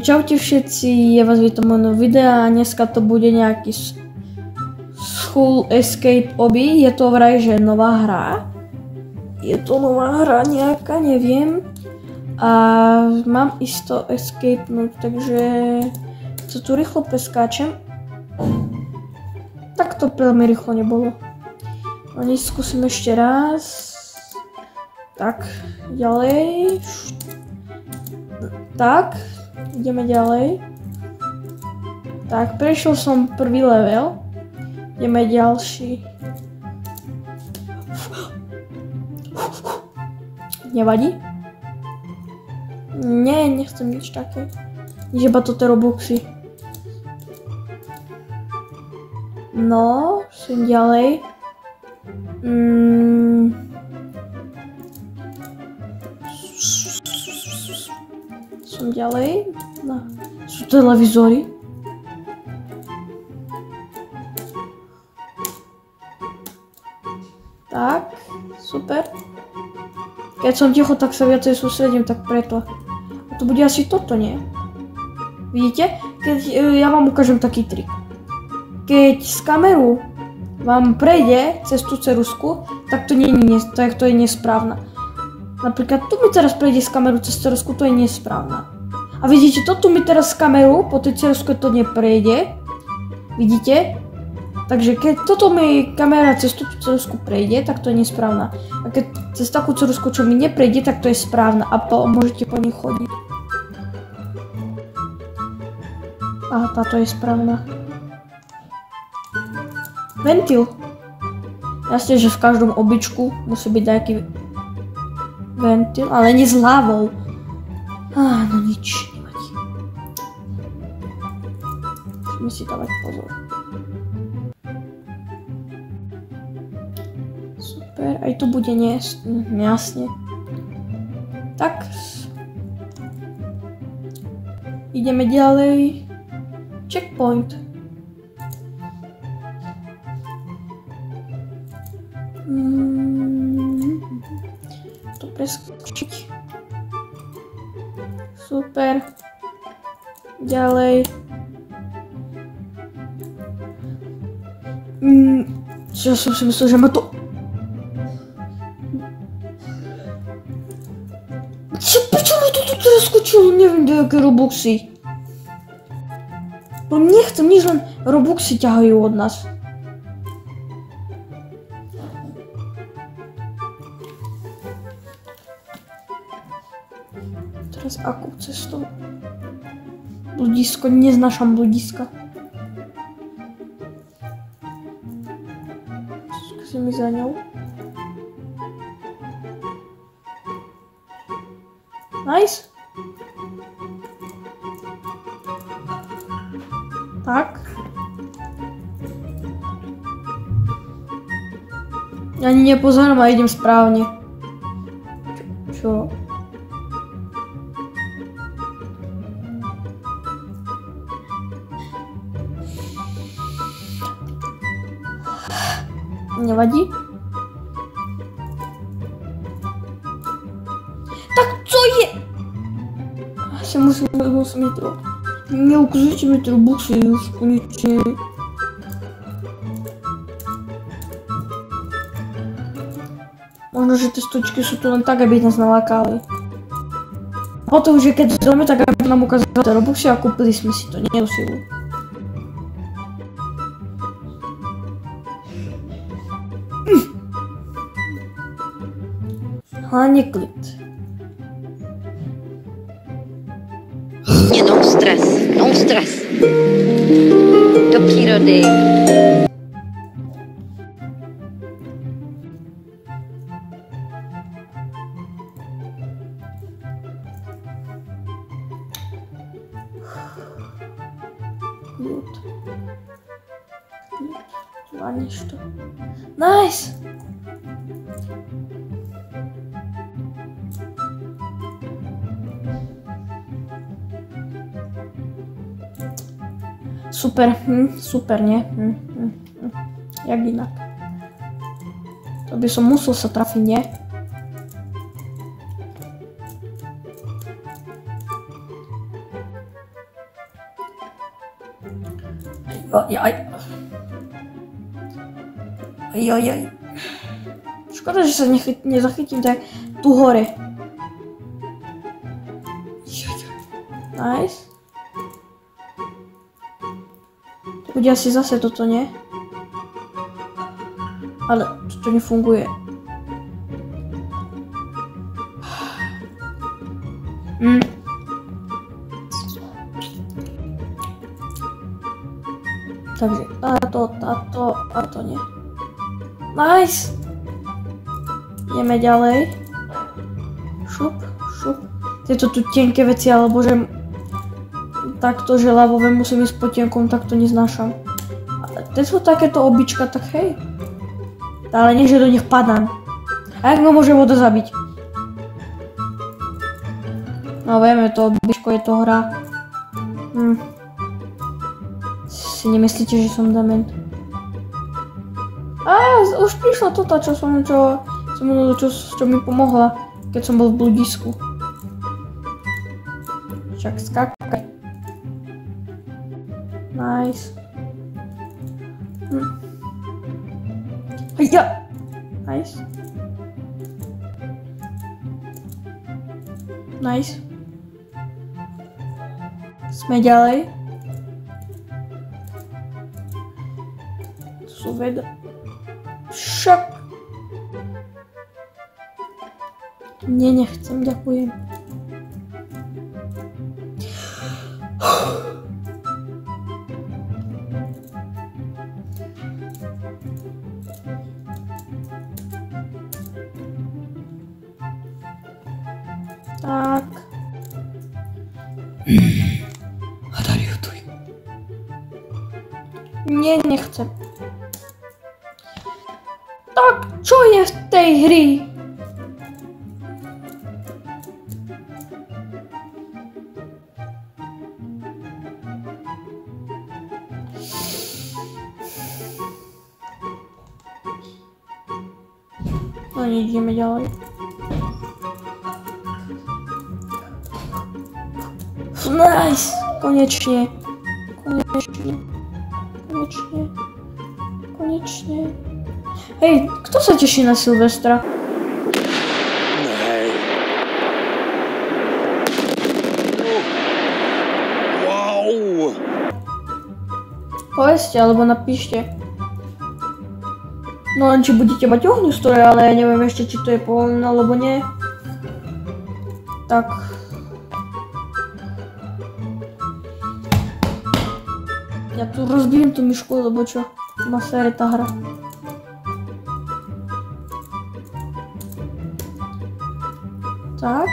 čaute všetci, ja vás vítam u nového videa a dneska to bude nejaký Skull Escape Obby, je to vraj, že nová hra. Je to nová hra nejaká, neviem. A mám isto escapenúť, takže to tu rýchlo preskáčem. Tak to veľmi rýchlo nebolo. No nič, skúsim ešte raz. Tak, ďalej. Tak, ideme ďalej. Tak, prešiel som prvý level. Ideme ďalší. Nevadí? Nie, nechcem nič také. Nič, iba toto Robuxy. No, som ďalej. Som ďalej. No. Sú televízory. Tak, super. Keď som ticho, tak sa viacej sústredím, tak preto. A to bude asi toto, nie? Vidíte? Keď ja vám ukážem taký trik. Keď z kameru vám prejde cez tú ceruzku, tak to je nesprávne. Napríklad tu mi teraz prejde z kameru cez ceruzku, to je nesprávne. A vidíte, toto mi teraz z kameru po tej ceruzke to neprejde. Vidíte? Takže keď toto mi kamera cez túto ceruzku prejde, tak to je nesprávne. A keď cez takú ceruzku, čo mi neprejde, tak to je správne a môžete po nej chodiť. A táto je správna. Ventil. Jasne, že v každom obyčku musí byť nejaký ventil, ale nie s hlavou. No nič, nevadí. Musíme si dávať pozor. Super, aj tu bude nejasne. Tak. Ideme ďalej. Checkpoint. To preskočiť. Super. Ďalej. Ja som si myslel, že ma to... Prečo ma to tu preskočilo? Neviem, do jaké Robuxy. No nechcem, nič, len Robuxy ťahajú od nás. Teraz akou cestou? Bludisko, neznášam bludiska. Skúsim ísť za ňou. Nice. Tak. Ani nepozerám a idem správne. Čo? Nevadí? Tak co je? Asi musím to... Neukazujte mi Robuxy už konečne. Možno, že tie stočky sú tu len tak, aby nás nalákali. A potom, že keď zrovna tak, aby nám ukázali tie Robuxy a kúpili sme si to, nie silu. Hlavne klid. No stres. Do přírody. Klid. Zvládneš to. Nice! Super, super, nie? Jak inak? To by som musel sa trafiť, nie? Ajajaj. Škoda, že sa nezachytím tak tu hore. Nice. To bude asi zase toto, nie? Ale to nefunguje. Takže táto nie. Nice! Ideme ďalej. Šup. Tieto tu tenké veci, alebo že takto, že ľavové musím ísť po tenkom, tak to neznášam. Ale tieto takéto obička, tak hej. Ale nie, že do nich padám. A jak ma môže voda zabiť? No vieme, to običko je to hra. Si nemyslíte, že som dement? Už prišla toto, čo mi pomohla, keď som bol v bludisku. Však skakaj. Nice. Ja. Nice. Nice. Sme ďalej. To sú veda. Však. Nechcem, ďakujem. Tak. Hadariutuj. Nechcem. Tak, čo je v tej hry? No, ideme ďalej. Nice! Konečne. Hej, kto sa teší na Silvestra? Nej. Wow! Povedzte, alebo napíšte. No len či budete mať ohňostroje, ale ja neviem ešte, či to je povolené, alebo nie. Tak. Ja tu rozbijem tú myšku, lebo čo? Ma sere tá hra. Tak.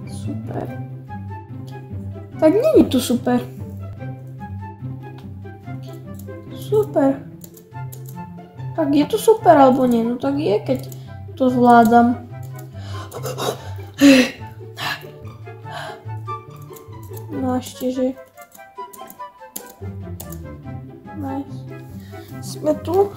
Super. Tak není tu super. Super. Tak je to super alebo nie? No tak je, keď to zvládam. No ešte, nice. Sme tu.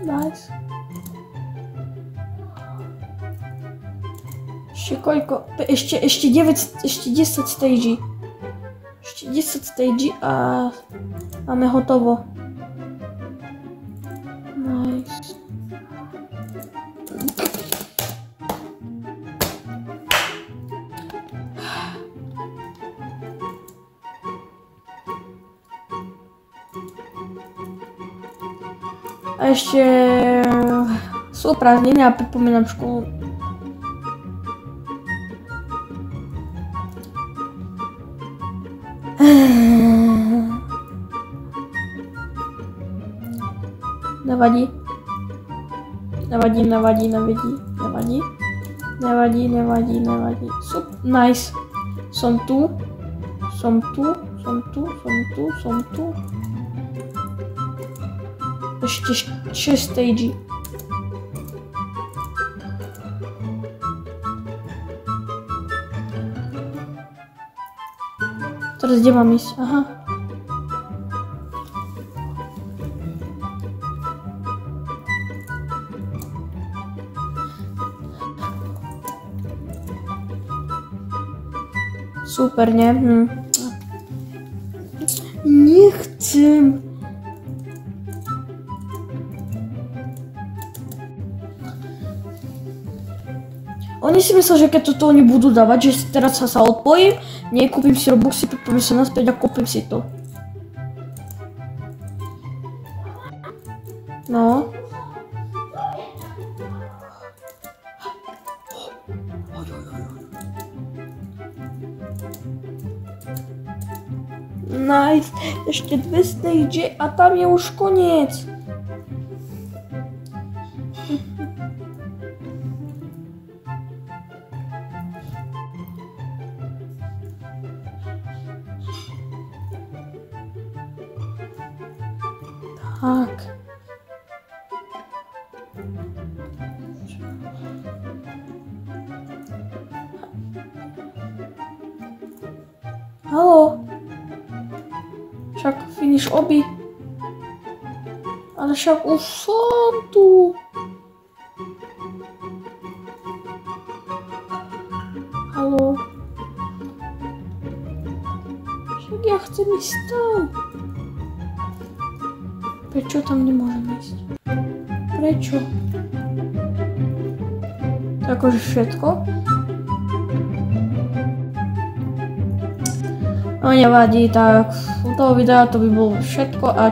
Nice. Ešte koľko? Ešte 10 stagí. Ešte 10 stagí a máme hotovo. Nice. A ešte sú prázdniny a pripomínam školu. Nevadí. Nice. Som tu. Ešte 6 stagí. Teraz kde mám ísť? Aha. Super, nie? Nechcem. Oni si myslia, že keď toto oni budú dávať, že teraz sa odpojím, nekúpim si Robuxy, pripojím sa naspäť a kúpim si to. No. Nice, ešte 2 stage a tam je už koniec. Tak. Haló? Však finish obi. Ale však už som tu. Haló? Však ja chcem ísť tam. Prečo tam nemôžem ísť? Prečo? To je akože všetko? No nevadí, tak u toho videa to by bolo všetko a